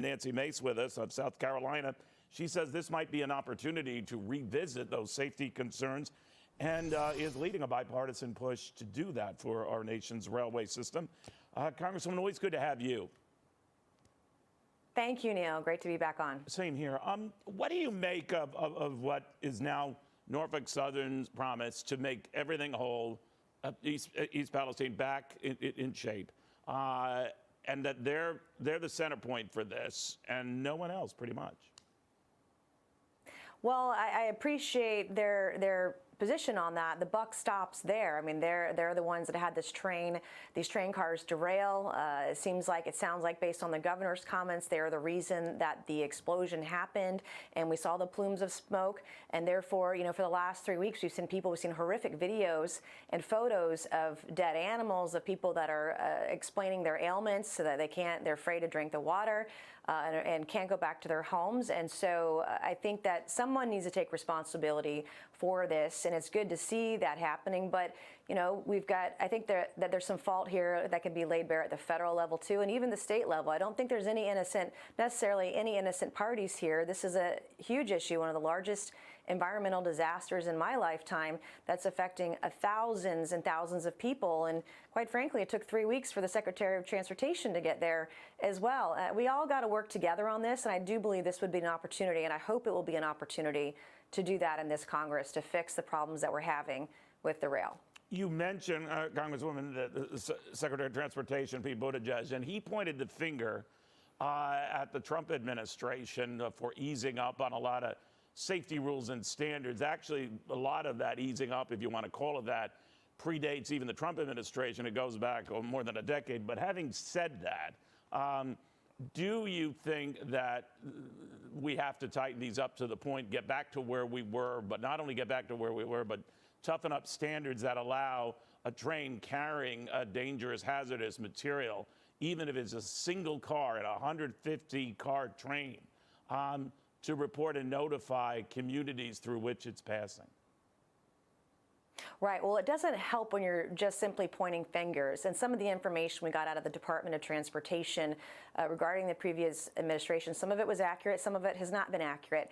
Nancy Mace with us of South Carolina. She says this might be an opportunity to revisit those safety concerns and is leading a bipartisan push to do that for our nation's railway system. Congresswoman, always good to have you. Thank you, Neil. Great to be back on. Same here. What do you make of what is now Norfolk Southern's promise to make everything whole, East Palestine back in shape, and that they're the center point for this and no one else, pretty much? Well, I appreciate their position on that. The buck stops there. I mean, they're the ones that had these train cars derail. It sounds like based on the governor's comments, they're the reason that the explosion happened, and we saw the plumes of smoke. And therefore, for the last 3 weeks, we've seen horrific videos and photos of dead animals, of people that are explaining their ailments so that they're afraid to drink the water and can't go back to their homes. And so I think that someone needs to take responsibility for this. And it's good to see that happening. But, I think that there's some fault here that can be laid bare at the federal level, too, and even the state level. I don't think there's necessarily any innocent parties here. This is a huge issue, one of the largest environmental disasters in my lifetime that's affecting thousands and thousands of people. And quite frankly, it took 3 weeks for the Secretary of Transportation to get there as well. We all got to work together on this, and I do believe this would be an opportunity, and I hope it will be an opportunity to do that in this Congress, to fix the problems that we're having with the rail. You mentioned, Congresswoman, the Secretary of Transportation, Pete Buttigieg, and he pointed the finger at the Trump administration for easing up on a lot of safety rules and standards. Actually, a lot of that easing up, if you want to call it that, predates even the Trump administration. It goes back more than a decade. But having said that, do you think that we have to tighten these up to the point, get back to where we were, but not only get back to where we were, but toughen up standards that allow a train carrying a dangerous, hazardous material, even if it's a single car at a 150-car train, to report and notify communities through which it's passing? Right. Well, it doesn't help when you're just simply pointing fingers. And some of the information we got out of the Department of Transportation regarding the previous administration, some of it was accurate, some of it has not been accurate.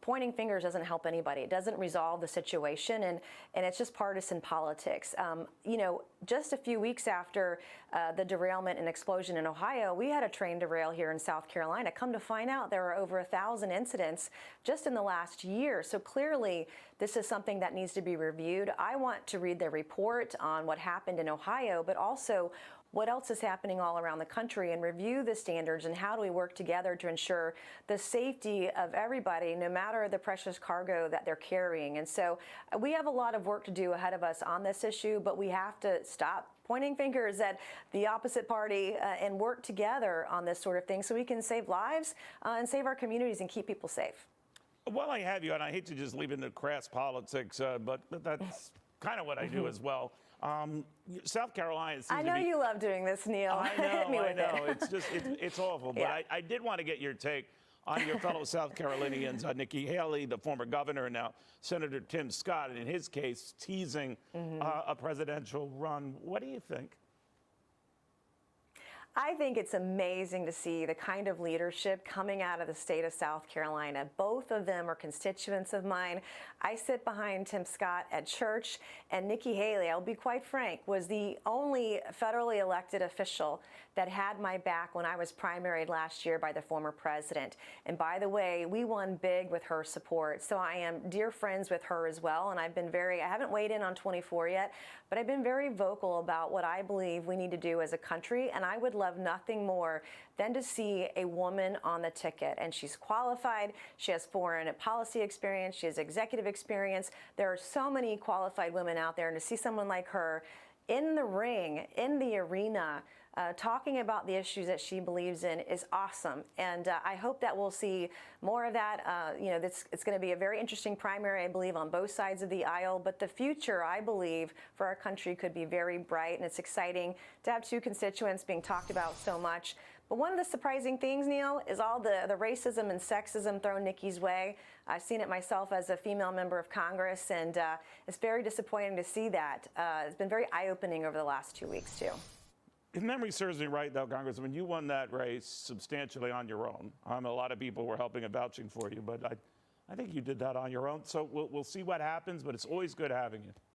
Pointing fingers doesn't help anybody. It doesn't resolve the situation, and it's just partisan politics. Just a few weeks after the derailment and explosion in Ohio, we had a train derail here in South Carolina. Come to find out, there were over 1,000 incidents just in the last year. So clearly, this is something that needs to be reviewed. I want to read the report on what happened in Ohio, but also what else is happening all around the country, and review the standards and how do we work together to ensure the safety of everybody, no matter the precious cargo that they're carrying. And so we have a lot of work to do ahead of us on this issue, but we have to stop pointing fingers at the opposite party and work together on this sort of thing so we can save lives and save our communities and keep people safe. While I have you, and I hate to just leave into crass politics, but that's kind of what I do as well. South Carolina seems I know you love doing this, Neil. I know, Hit me with it. It's just, it's awful. But Yeah. I did want to get your take on your fellow South Carolinians, Nikki Haley, the former governor, and now Senator Tim Scott, and in his case, teasing a presidential run. What do you think? I think it's amazing to see the kind of leadership coming out of the state of South Carolina. Both of them are constituents of mine. I sit behind Tim Scott at church, and Nikki Haley, I'll be quite frank, was the only federally elected official that had my back when I was primaried last year by the former president. And by the way, we won big with her support. So I am dear friends with her as well. And I haven't weighed in on 24 yet, but I've been very vocal about what I believe we need to do as a country. And I would love nothing more than to see a woman on the ticket. And she's qualified. She has foreign policy experience. She has executive experience. There are so many qualified women out there. And to see someone like her in the ring, in the arena, talking about the issues that she believes in is awesome. And I hope that we'll see more of that. It's going to be a very interesting primary, I believe, on both sides of the aisle. But the future, I believe, for our country could be very bright. And it's exciting to have two constituents being talked about so much. But one of the surprising things, Neil, is all the racism and sexism thrown Nikki's way. I've seen it myself as a female member of Congress, and it's very disappointing to see that. It's been very eye-opening over the last 2 weeks, too. If memory serves me right, though, Congressman, you won that race substantially on your own. A lot of people were helping and vouching for you, but I think you did that on your own. So we'll see what happens, but it's always good having you.